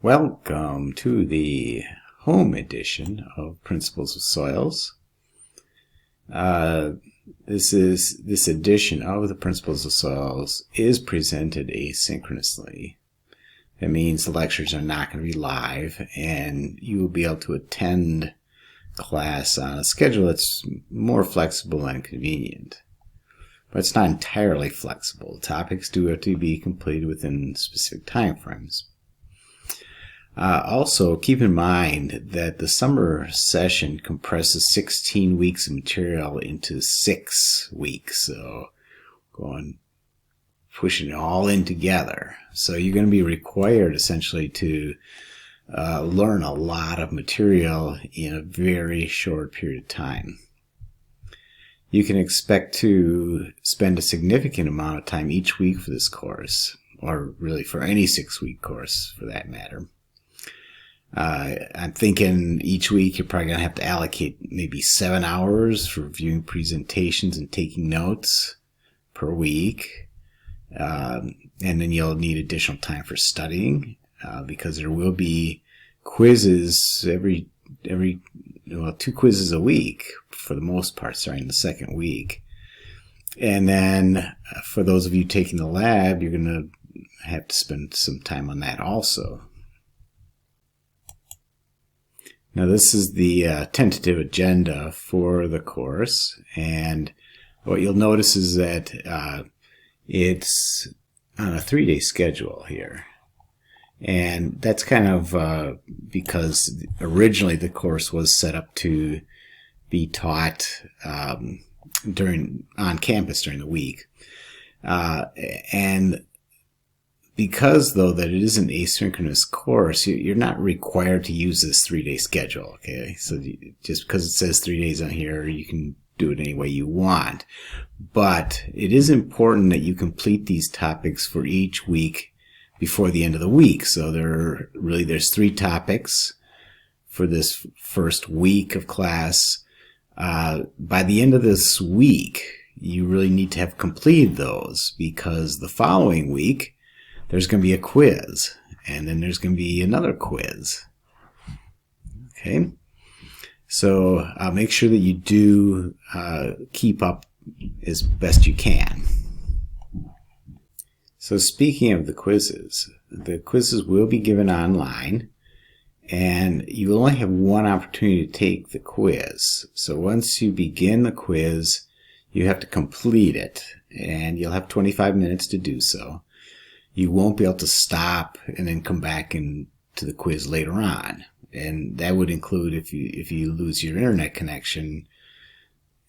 Welcome to the home edition of Principles of Soils. This edition of the Principles of Soils is presented asynchronously. That means the lectures are not going to be live, and you will be able to attend class on a schedule that's more flexible and convenient. But it's not entirely flexible. The topics do have to be completed within specific time frames. Also, keep in mind that the summer session compresses 16 weeks of material into 6 weeks. So, pushing it all in together. So you're going to be required essentially to learn a lot of material in a very short period of time. You can expect to spend a significant amount of time each week for this course, or really for any 6-week course for that matter. I'm thinking each week you're probably going to have to allocate maybe 7 hours for viewing presentations and taking notes per week. And then you'll need additional time for studying because there will be quizzes every 2 quizzes a week for the most part, starting the second week. And then for those of you taking the lab, you're going to have to spend some time on that also. Now this is the tentative agenda for the course, and what you'll notice is that it's on a 3-day schedule here. And that's kind of because originally the course was set up to be taught on campus during the week. And because, though, that it is an asynchronous course, you're not required to use this 3-day schedule, okay? So just because it says 3 days on here, you can do it any way you want. But it is important that you complete these topics for each week before the end of the week. So there's 3 topics for this first week of class. By the end of this week, you really need to have completed those, because the following week, there's going to be a quiz, and then there's going to be another quiz. Okay? So make sure that you do keep up as best you can. So speaking of the quizzes will be given online, and you will only have one opportunity to take the quiz. So once you begin the quiz, you have to complete it, and you'll have 25 minutes to do so. You won't be able to stop and then come back into the quiz later on. And that would include if you lose your internet connection.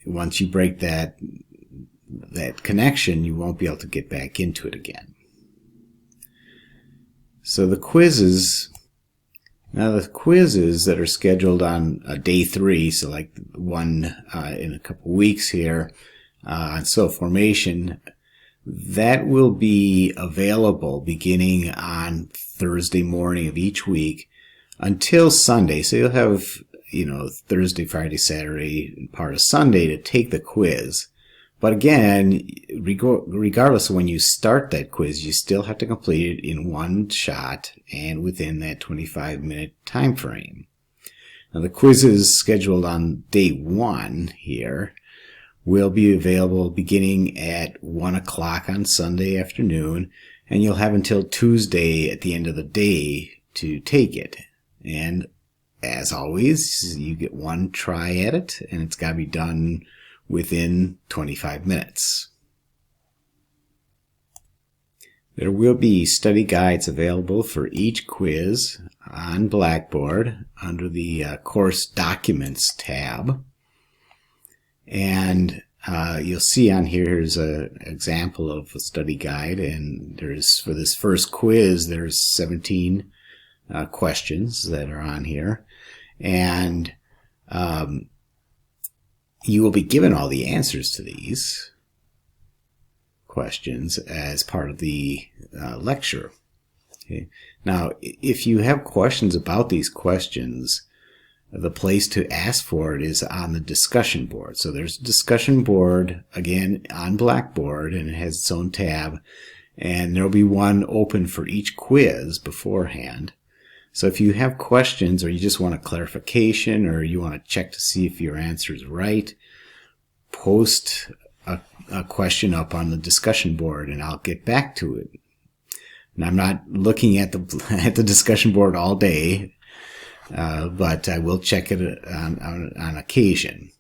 Once you break that connection, you won't be able to get back into it again. So the quizzes that are scheduled on day 3, so like one in a couple weeks here on soil formation, that will be available beginning on Thursday morning of each week until Sunday. So you'll have, Thursday, Friday, Saturday, and part of Sunday to take the quiz. But again, regardless of when you start that quiz, you still have to complete it in one shot and within that 25-minute time frame. Now the quiz is scheduled on day 1 here. Will be available beginning at 1 o'clock on Sunday afternoon, and you'll have until Tuesday at the end of the day to take it. And as always, you get one try at it, and it's got to be done within 25 minutes. There will be study guides available for each quiz on Blackboard under the Course Documents tab. And you'll see on here's an example of a study guide, and for this first quiz, there's 17 questions that are on here, and you will be given all the answers to these questions as part of the lecture. Okay. Now, if you have questions about these questions, the place to ask for it is on the discussion board. So there's a discussion board, again, on Blackboard, and it has its own tab. And there'll be one open for each quiz beforehand. So if you have questions, or you just want a clarification, or you want to check to see if your answer is right, post a question up on the discussion board and I'll get back to it. And I'm not looking at the discussion board all day, but I will check it on occasion.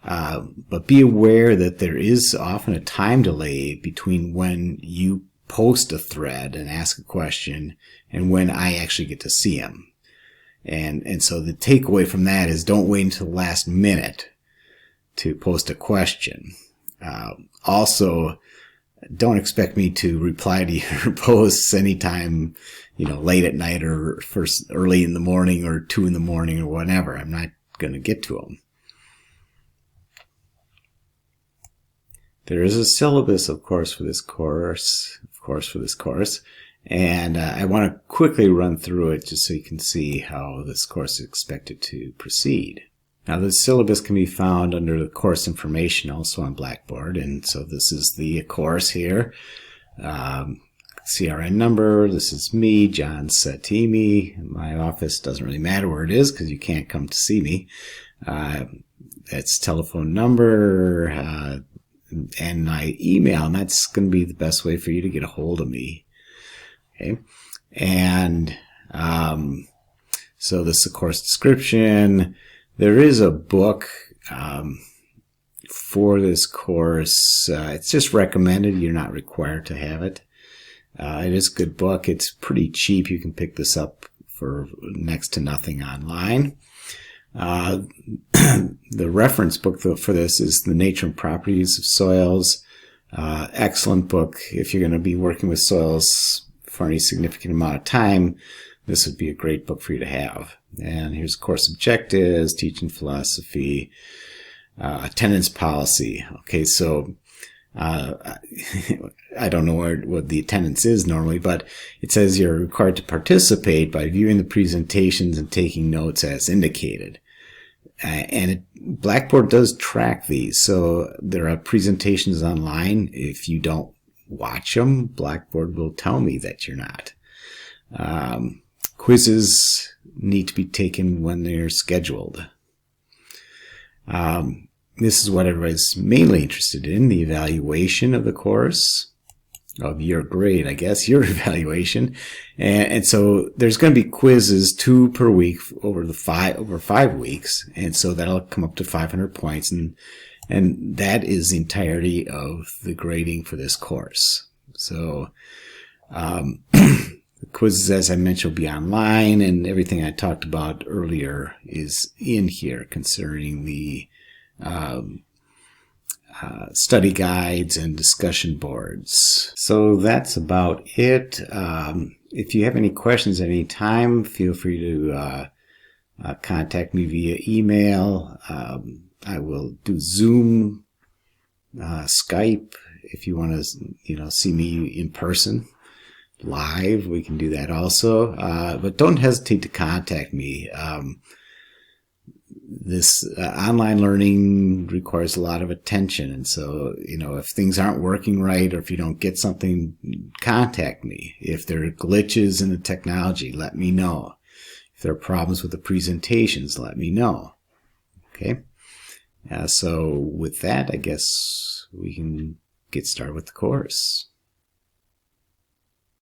But be aware that there is often a time delay between when you post a thread and ask a question and when I actually get to see them. And so the takeaway from that is don't wait until the last minute to post a question. Also, don't expect me to reply to your posts anytime, late at night or first early in the morning or 2 in the morning or whatever. I'm not going to get to them. There is a syllabus, of course, for this course. And I want to quickly run through it just so you can see how this course is expected to proceed. Now, the syllabus can be found under the course information also on Blackboard. And so this is the course here. CRN number. This is me, John Satimi. My office doesn't really matter where it is because you can't come to see me. That's telephone number and my email. And that's going to be the best way for you to get a hold of me. Okay. And so this is the course description. There is a book for this course. It's just recommended. You're not required to have it. It is a good book. It's pretty cheap. You can pick this up for next to nothing online. The reference book for this is The Nature and Properties of Soils. Excellent book. If you're going to be working with soils for any significant amount of time, this would be a great book for you to have. And here's course objectives, teaching philosophy, attendance policy. Okay, so I don't know what the attendance is normally, but it says you're required to participate by viewing the presentations and taking notes as indicated. Blackboard does track these, so there are presentations online. If you don't watch them, Blackboard will tell me that you're not. Quizzes need to be taken when they're scheduled. This is what everybody's mainly interested in, the evaluation of the course, of your grade, I guess, your evaluation. And so there's going to be quizzes 2 per week over 5 weeks. And so that'll come up to 500 points. And that is the entirety of the grading for this course. So, the quizzes, as I mentioned, will be online, and everything I talked about earlier is in here concerning the study guides and discussion boards. So that's about it. If you have any questions at any time, feel free to contact me via email. I will do Zoom, Skype. If you want to, see me in person, live, we can do that also. But don't hesitate to contact me. This online learning requires a lot of attention. And so, if things aren't working right, or if you don't get something, contact me. If there are glitches in the technology, let me know. If there are problems with the presentations, let me know. Okay. So with that, I guess we can get started with the course.